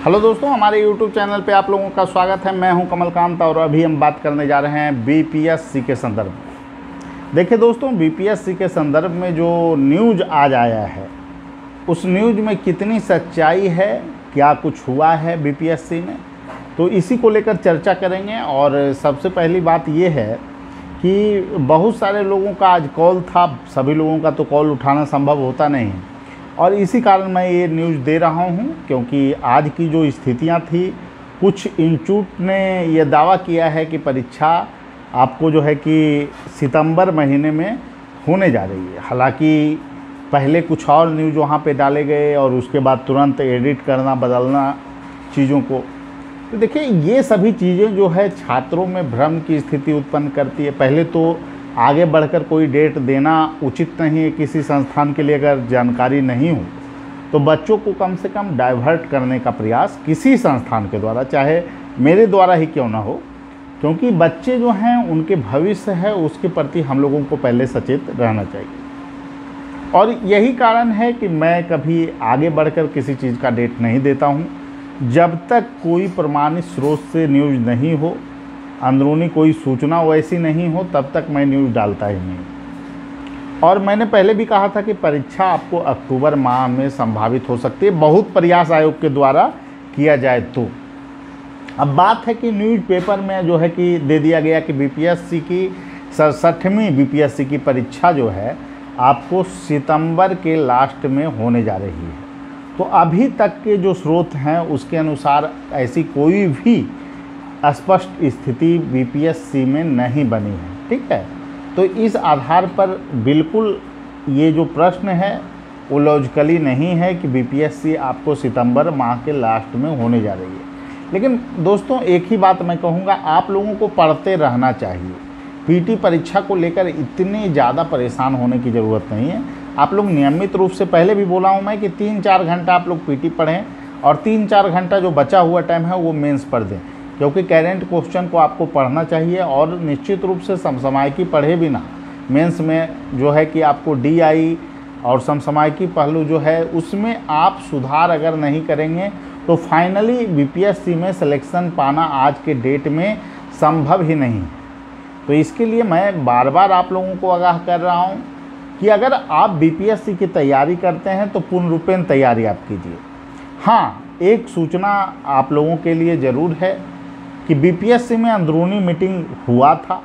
Hello दोस्तों, हमारे YouTube channel पे आप लोगों का स्वागत है। मैं हूं कमलकांत और अभी हम बात करने जा रहे हैं बीपीएससी के संदर्भ में। देखिए दोस्तों, बीपीएससी के संदर्भ में जो न्यूज़ आज आया है उस न्यूज़ में कितनी सच्चाई है, क्या कुछ हुआ है बीपीएससी में, तो इसी को लेकर चर्चा करेंगे। और सबसे पहली बात ये है कि बहुत सारे लोगों का आज कॉल था, सभी लोगों का तो कॉल उठाना संभव होता नहीं है और इसी कारण मैं ये न्यूज़ दे रहा हूँ, क्योंकि आज की जो स्थितियाँ थी, कुछ इंस्टीट्यूट ने ये दावा किया है कि परीक्षा आपको जो है कि सितंबर महीने में होने जा रही है। हालांकि पहले कुछ और न्यूज़ वहाँ पे डाले गए और उसके बाद तुरंत एडिट करना, बदलना चीज़ों को। तो देखिए, ये सभी चीज़ें जो है छात्रों में भ्रम की स्थिति उत्पन्न करती है। पहले तो आगे बढ़कर कोई डेट देना उचित नहीं है किसी संस्थान के लिए, अगर जानकारी नहीं हो तो बच्चों को कम से कम डाइवर्ट करने का प्रयास किसी संस्थान के द्वारा, चाहे मेरे द्वारा ही क्यों ना हो, क्योंकि बच्चे जो हैं उनके भविष्य है, उसके प्रति हम लोगों को पहले सचेत रहना चाहिए। और यही कारण है कि मैं कभी आगे बढ़कर किसी चीज़ का डेट नहीं देता हूँ जब तक कोई प्रमाणित स्रोत से न्यूज़ नहीं हो, अंदरूनी कोई सूचना वैसी नहीं हो, तब तक मैं न्यूज़ डालता ही नहीं। और मैंने पहले भी कहा था कि परीक्षा आपको अक्टूबर माह में संभावित हो सकती है, बहुत प्रयास आयोग के द्वारा किया जाए तो। अब बात है कि न्यूज़पेपर में जो है कि दे दिया गया कि बीपीएससी की 67वीं बीपीएससी की परीक्षा जो है आपको सितंबर के लास्ट में होने जा रही है। तो अभी तक के जो स्रोत हैं उसके अनुसार ऐसी कोई भी स्पष्ट स्थिति बीपीएससी में नहीं बनी है, ठीक है। तो इस आधार पर बिल्कुल ये जो प्रश्न है वो लॉजिकली नहीं है कि बीपीएससी आपको सितंबर माह के लास्ट में होने जा रही है। लेकिन दोस्तों, एक ही बात मैं कहूँगा, आप लोगों को पढ़ते रहना चाहिए। पीटी परीक्षा को लेकर इतने ज़्यादा परेशान होने की ज़रूरत नहीं है। आप लोग नियमित रूप से, पहले भी बोला हूँ मैं कि 3-4 घंटा आप लोग पीटी पढ़ें और 3-4 घंटा जो बचा हुआ टाइम है वो मेंस पढ़ दें, क्योंकि करेंट क्वेश्चन को आपको पढ़ना चाहिए। और निश्चित रूप से समसामयिकी पढ़े बिना मेंस में जो है कि आपको डीआई और समसामयिकी पहलू जो है उसमें आप सुधार अगर नहीं करेंगे तो फाइनली बीपीएससी में सिलेक्शन पाना आज के डेट में संभव ही नहीं। तो इसके लिए मैं बार बार आप लोगों को आगाह कर रहा हूँ कि अगर आप बीपीएससी की तैयारी करते हैं तो पूर्ण रूपेण तैयारी आप कीजिए। हाँ, एक सूचना आप लोगों के लिए ज़रूर है कि बीपीएससी में अंदरूनी मीटिंग हुआ था,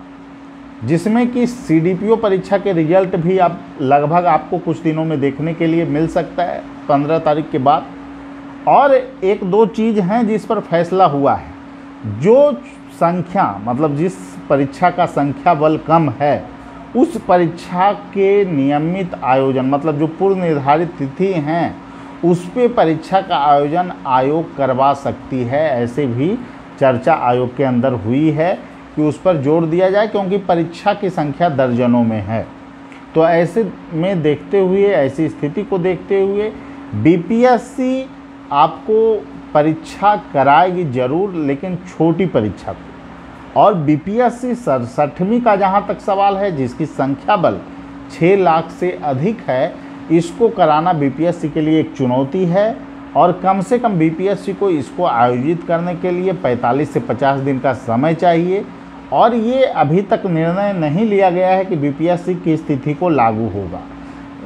जिसमें कि सीडीपीओ परीक्षा के रिजल्ट भी अब लगभग आपको कुछ दिनों में देखने के लिए मिल सकता है, 15 तारीख के बाद। और 1-2 चीज़ हैं जिस पर फैसला हुआ है। जो संख्या, मतलब जिस परीक्षा का संख्या बल कम है, उस परीक्षा के नियमित आयोजन, मतलब जो पूर्व निर्धारित तिथि हैं उस पे परीक्षा का आयोजन आयोग करवा सकती है। ऐसे भी चर्चा आयोग के अंदर हुई है कि उस पर जोर दिया जाए, क्योंकि परीक्षा की संख्या दर्जनों में है। तो ऐसे में देखते हुए, ऐसी स्थिति को देखते हुए बीपीएससी आपको परीक्षा कराएगी ज़रूर, लेकिन छोटी परीक्षा को। और बीपीएससी 67वीं का जहाँ तक सवाल है, जिसकी संख्या बल 6 लाख से अधिक है, इसको कराना बीपीएससी के लिए एक चुनौती है। और कम से कम बीपीएससी को इसको आयोजित करने के लिए 45 से 50 दिन का समय चाहिए। और ये अभी तक निर्णय नहीं लिया गया है कि बीपीएससी की स्थिति को लागू होगा,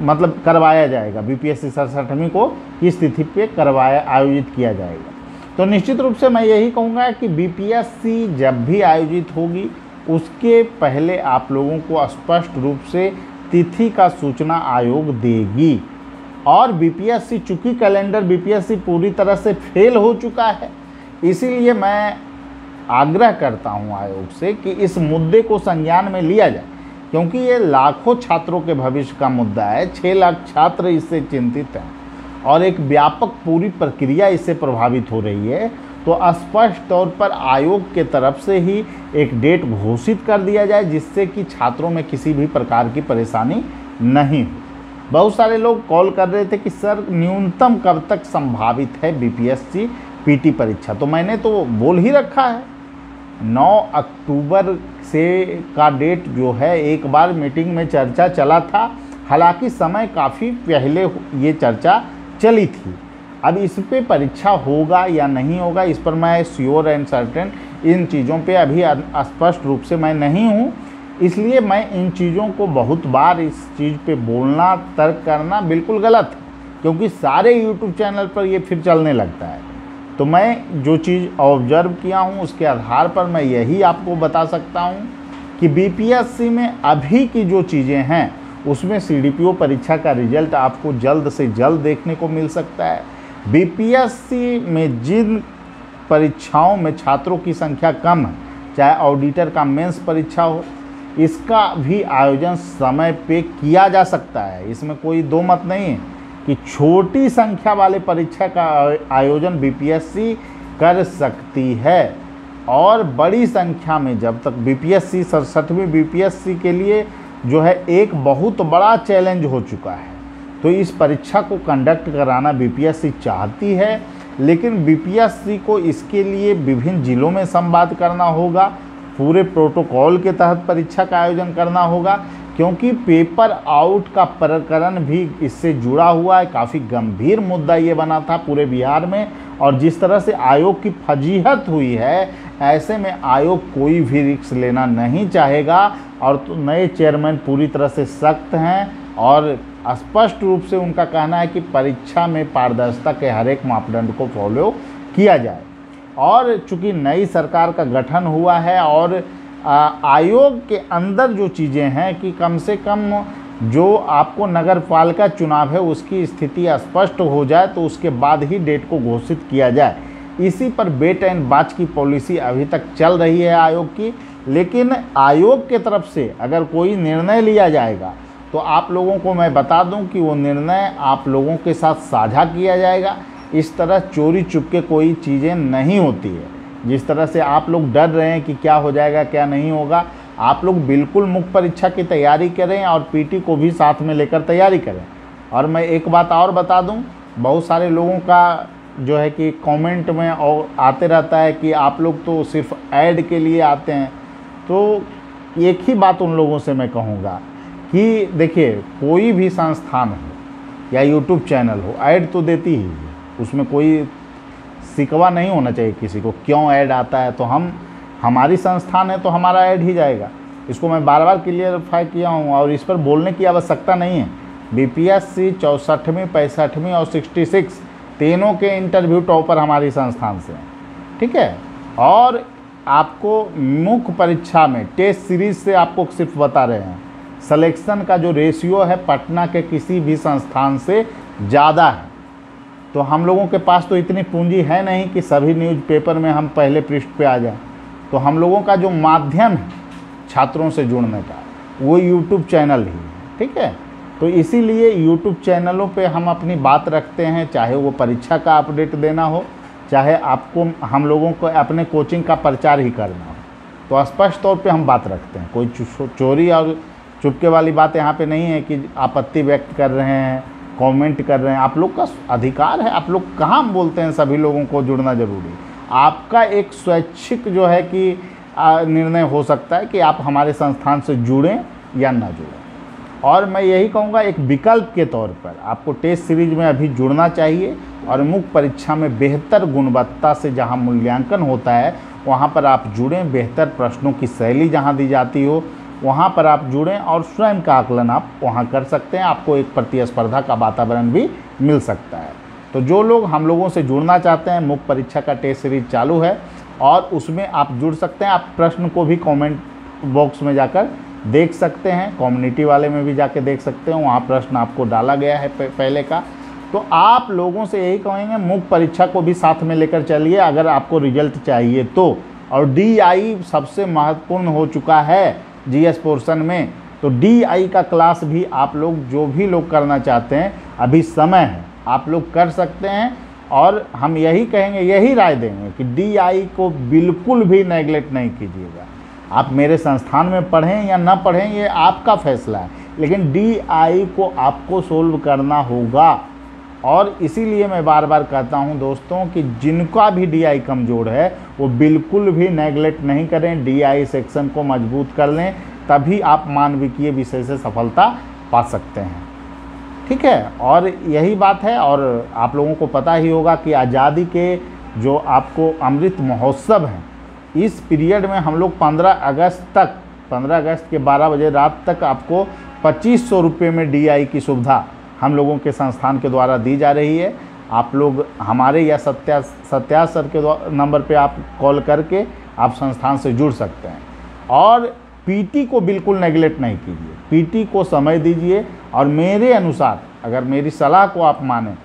मतलब करवाया जाएगा, बीपीएससी 67वीं को किस स्थिति पे आयोजित किया जाएगा। तो निश्चित रूप से मैं यही कहूँगा कि बीपीएससी जब भी आयोजित होगी उसके पहले आप लोगों को स्पष्ट रूप से तिथि का सूचना आयोग देगी। और बीपीएससी, चूँकि कैलेंडर बीपीएससी पूरी तरह से फेल हो चुका है, इसीलिए मैं आग्रह करता हूं आयोग से कि इस मुद्दे को संज्ञान में लिया जाए, क्योंकि ये लाखों छात्रों के भविष्य का मुद्दा है। 6 लाख छात्र इससे चिंतित हैं और एक व्यापक पूरी प्रक्रिया इससे प्रभावित हो रही है। तो स्पष्ट तौर पर आयोग के तरफ से ही एक डेट घोषित कर दिया जाए, जिससे कि छात्रों में किसी भी प्रकार की परेशानी नहीं हो। बहुत सारे लोग कॉल कर रहे थे कि सर न्यूनतम कब तक संभावित है बीपीएससी पीटी परीक्षा। तो मैंने तो बोल ही रखा है, 9 अक्टूबर से का डेट जो है एक बार मीटिंग में चर्चा चला था। हालांकि समय काफ़ी पहले ये चर्चा चली थी, अब इस पे परीक्षा होगा या नहीं होगा, इस पर मैं श्योर एंड सर्टेन इन चीज़ों पे अभी स्पष्ट रूप से मैं नहीं हूँ, इसलिए मैं इन चीज़ों को बहुत बार इस चीज़ पे बोलना, तर्क करना बिल्कुल गलत है, क्योंकि सारे यूट्यूब चैनल पर ये फिर चलने लगता है। तो मैं जो चीज़ ऑब्जर्व किया हूँ उसके आधार पर मैं यही आपको बता सकता हूँ कि बीपीएससी में अभी की जो चीज़ें हैं उसमें सीडीपीओ परीक्षा का रिजल्ट आपको जल्द से जल्द देखने को मिल सकता है। बीपीएससी में जिन परीक्षाओं में छात्रों की संख्या कम है, चाहे ऑडिटर का मेंस परीक्षा हो, इसका भी आयोजन समय पे किया जा सकता है। इसमें कोई दो मत नहीं है कि छोटी संख्या वाले परीक्षा का आयोजन बीपीएससी कर सकती है, और बड़ी संख्या में जब तक बीपीएससी 67वीं बीपीएससी के लिए जो है एक बहुत बड़ा चैलेंज हो चुका है। तो इस परीक्षा को कंडक्ट कराना बीपीएससी चाहती है, लेकिन बीपीएससी को इसके लिए विभिन्न जिलों में संवाद करना होगा, पूरे प्रोटोकॉल के तहत परीक्षा का आयोजन करना होगा, क्योंकि पेपर आउट का प्रकरण भी इससे जुड़ा हुआ है। काफ़ी गंभीर मुद्दा ये बना था पूरे बिहार में, और जिस तरह से आयोग की फजीहत हुई है, ऐसे में आयोग कोई भी रिस्क लेना नहीं चाहेगा। और तो नए चेयरमैन पूरी तरह से सख्त हैं और स्पष्ट रूप से उनका कहना है कि परीक्षा में पारदर्शिता के हर एक मापदंड को फॉलो किया जाए। और चूँकि नई सरकार का गठन हुआ है और आयोग के अंदर जो चीज़ें हैं कि कम से कम जो आपको नगर पालिका चुनाव है उसकी स्थिति स्पष्ट हो जाए, तो उसके बाद ही डेट को घोषित किया जाए। इसी पर वेट एंड वॉच की पॉलिसी अभी तक चल रही है आयोग की, लेकिन आयोग के तरफ से अगर कोई निर्णय लिया जाएगा तो आप लोगों को मैं बता दूं कि वो निर्णय आप लोगों के साथ साझा किया जाएगा। इस तरह चोरी चुपके कोई चीज़ें नहीं होती है। जिस तरह से आप लोग डर रहे हैं कि क्या हो जाएगा क्या नहीं होगा, आप लोग बिल्कुल मुख्य परीक्षा की तैयारी करें और पीटी को भी साथ में लेकर तैयारी करें। और मैं एक बात और बता दूं, बहुत सारे लोगों का जो है कि कमेंट में और आते रहता है कि आप लोग तो सिर्फ ऐड के लिए आते हैं। तो एक ही बात उन लोगों से मैं कहूँगा कि देखिए, कोई भी संस्थान हो या यूट्यूब चैनल हो, ऐड तो देती ही है, उसमें कोई शिकवा नहीं होना चाहिए किसी को क्यों ऐड आता है। तो हमारी संस्थान है तो हमारा ऐड ही जाएगा। इसको मैं बार बार क्लियरफाई किया हूँ और इस पर बोलने की आवश्यकता नहीं है। बीपीएससी 64वीं 65वीं और 66 तीनों के इंटरव्यू टॉपर हमारी संस्थान से हैं, ठीक है। और आपको मुख्य परीक्षा में टेस्ट सीरीज से आपको सिर्फ बता रहे हैं, सिलेक्शन का जो रेशियो है पटना के किसी भी संस्थान से ज़्यादा है। तो हम लोगों के पास तो इतनी पूंजी है नहीं कि सभी न्यूज़पेपर में हम पहले पृष्ठ पे आ जाएं। तो हम लोगों का जो माध्यम है छात्रों से जुड़ने का वो यूट्यूब चैनल ही है, ठीक है। तो इसीलिए यूट्यूब चैनलों पे हम अपनी बात रखते हैं, चाहे वो परीक्षा का अपडेट देना हो, चाहे आपको हम लोगों को अपने कोचिंग का प्रचार ही करना हो, तो स्पष्ट तौर पे हम बात रखते हैं। कोई चोरी और चुपके वाली बात यहाँ पे नहीं है कि आपत्ति व्यक्त कर रहे हैं, कमेंट कर रहे हैं। आप लोग का अधिकार है, आप लोग कहाँ बोलते हैं सभी लोगों को जुड़ना जरूरी। आपका एक स्वैच्छिक जो है कि निर्णय हो सकता है कि आप हमारे संस्थान से जुड़ें या ना जुड़ें। और मैं यही कहूँगा, एक विकल्प के तौर पर आपको टेस्ट सीरीज में अभी जुड़ना चाहिए और मुख्य परीक्षा में बेहतर गुणवत्ता से जहाँ मूल्यांकन होता है वहाँ पर आप जुड़ें। बेहतर प्रश्नों की शैली जहाँ दी जाती हो वहाँ पर आप जुड़ें और स्वयं का आकलन आप वहाँ कर सकते हैं। आपको एक प्रतिस्पर्धा का वातावरण भी मिल सकता है। तो जो लोग हम लोगों से जुड़ना चाहते हैं, मुख्य परीक्षा का टेस्ट सीरीज चालू है और उसमें आप जुड़ सकते हैं। आप प्रश्न को भी कमेंट बॉक्स में जाकर देख सकते हैं, कम्युनिटी वाले में भी जाके देख सकते हैं, वहाँ प्रश्न आपको डाला गया है पहले का। तो आप लोगों से यही कहेंगे, मुख्य परीक्षा को भी साथ में लेकर चलिए अगर आपको रिजल्ट चाहिए तो। और DI सबसे महत्वपूर्ण हो चुका है GS पोर्शन में, तो DI का क्लास भी आप लोग जो भी लोग करना चाहते हैं अभी समय है, आप लोग कर सकते हैं। और हम यही कहेंगे, यही राय देंगे कि DI को बिल्कुल भी नेगलेक्ट नहीं कीजिएगा। आप मेरे संस्थान में पढ़ें या ना पढ़ें ये आपका फैसला है, लेकिन DI को आपको सोल्व करना होगा। और इसीलिए मैं बार बार कहता हूं दोस्तों कि जिनका भी DI कमज़ोर है वो बिल्कुल भी नेगलेक्ट नहीं करें, DI सेक्शन को मजबूत कर लें, तभी आप मानविकीय विषय से सफलता पा सकते हैं। ठीक है। और यही बात है। और आप लोगों को पता ही होगा कि आज़ादी के जो आपको अमृत महोत्सव हैं, इस पीरियड में हम लोग 15 अगस्त के 12 बजे रात तक आपको 2500 रुपये में DI की सुविधा हम लोगों के संस्थान के द्वारा दी जा रही है। आप लोग हमारे या सत्या सर के नंबर पे आप कॉल करके आप संस्थान से जुड़ सकते हैं। और PT को बिल्कुल नेगलेक्ट नहीं कीजिए, PT को समय दीजिए। और मेरे अनुसार अगर मेरी सलाह को आप मानें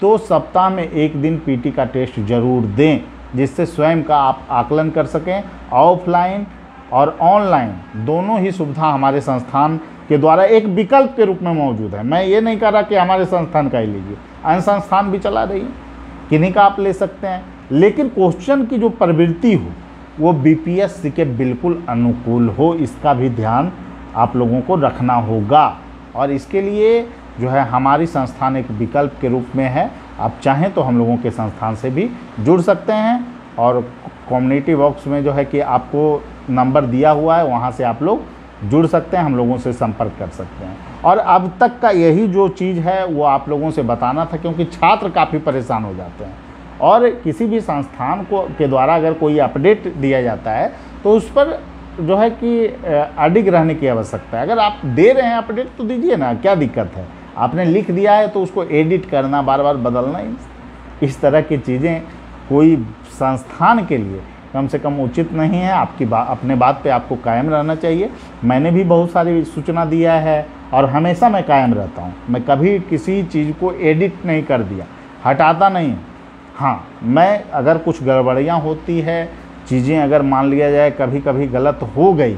तो सप्ताह में 1 दिन PT का टेस्ट ज़रूर दें, जिससे स्वयं का आप आकलन कर सकें। ऑफलाइन और ऑनलाइन दोनों ही सुविधा हमारे संस्थान के द्वारा एक विकल्प के रूप में मौजूद है। मैं ये नहीं कह रहा कि हमारे संस्थान का ही लीजिए, अन्य संस्थान भी चला रही है, किन्हीं का आप ले सकते हैं। लेकिन क्वेश्चन की जो प्रवृत्ति हो वो BPSC के बिल्कुल अनुकूल हो, इसका भी ध्यान आप लोगों को रखना होगा। और इसके लिए जो है हमारी संस्थान एक विकल्प के रूप में है। आप चाहें तो हम लोगों के संस्थान से भी जुड़ सकते हैं। और कम्युनिटी बॉक्स में जो है कि आपको नंबर दिया हुआ है, वहाँ से आप लोग जुड़ सकते हैं, हम लोगों से संपर्क कर सकते हैं। और अब तक का यही जो चीज़ है वो आप लोगों से बताना था, क्योंकि छात्र काफ़ी परेशान हो जाते हैं। और किसी भी संस्थान के द्वारा अगर कोई अपडेट दिया जाता है तो उस पर जो है कि अडिग रहने की आवश्यकता है। अगर आप दे रहे हैं अपडेट तो दीजिए ना, क्या दिक्कत है। आपने लिख दिया है तो उसको एडिट करना, बार बार बदलना, इस तरह की चीज़ें कोई संस्थान के लिए कम से कम उचित नहीं है। आपकी अपने बात पे आपको कायम रहना चाहिए। मैंने भी बहुत सारी सूचना दिया है और हमेशा मैं कायम रहता हूँ। मैं कभी किसी चीज़ को एडिट नहीं कर दिया, हटाता नहीं। हाँ, मैं अगर कुछ गड़बड़ियाँ होती है, चीज़ें अगर मान लिया जाए कभी कभी गलत हो गई,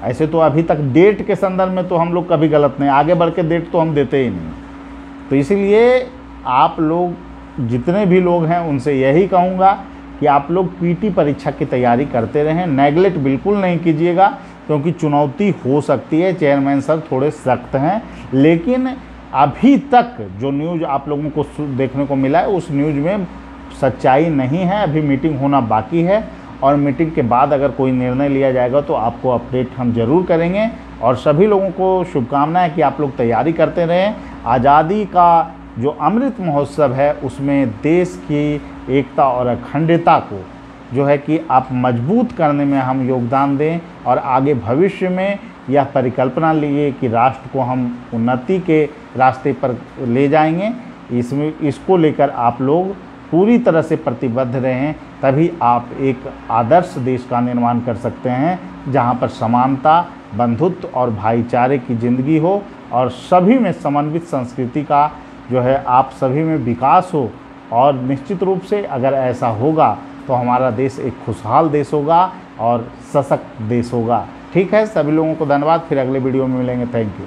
ऐसे तो अभी तक डेट के संदर्भ में तो हम लोग कभी गलत नहीं, आगे बढ़ के डेट तो हम देते ही नहीं। तो इसीलिए आप लोग जितने भी लोग हैं उनसे यही कहूँगा कि आप लोग PT परीक्षा की तैयारी करते रहें, नेगलेक्ट बिल्कुल नहीं कीजिएगा, क्योंकि चुनौती हो सकती है। चेयरमैन सर थोड़े सख्त हैं, लेकिन अभी तक जो न्यूज़ आप लोगों को देखने को मिला है उस न्यूज़ में सच्चाई नहीं है। अभी मीटिंग होना बाकी है और मीटिंग के बाद अगर कोई निर्णय लिया जाएगा तो आपको अपडेट हम ज़रूर करेंगे। और सभी लोगों को शुभकामनाएं कि आप लोग तैयारी करते रहें। आज़ादी का जो अमृत महोत्सव है उसमें देश की एकता और अखंडता को जो है कि आप मजबूत करने में हम योगदान दें। और आगे भविष्य में यह परिकल्पना लिए कि राष्ट्र को हम उन्नति के रास्ते पर ले जाएंगे, इसको लेकर आप लोग पूरी तरह से प्रतिबद्ध रहें। तभी आप एक आदर्श देश का निर्माण कर सकते हैं, जहां पर समानता, बंधुत्व और भाईचारे की ज़िंदगी हो और सभी में समन्वित संस्कृति का जो है आप सभी में विकास हो। और निश्चित रूप से अगर ऐसा होगा तो हमारा देश एक खुशहाल देश होगा और सशक्त देश होगा। ठीक है, सभी लोगों को धन्यवाद। फिर अगले वीडियो में मिलेंगे। Thank you.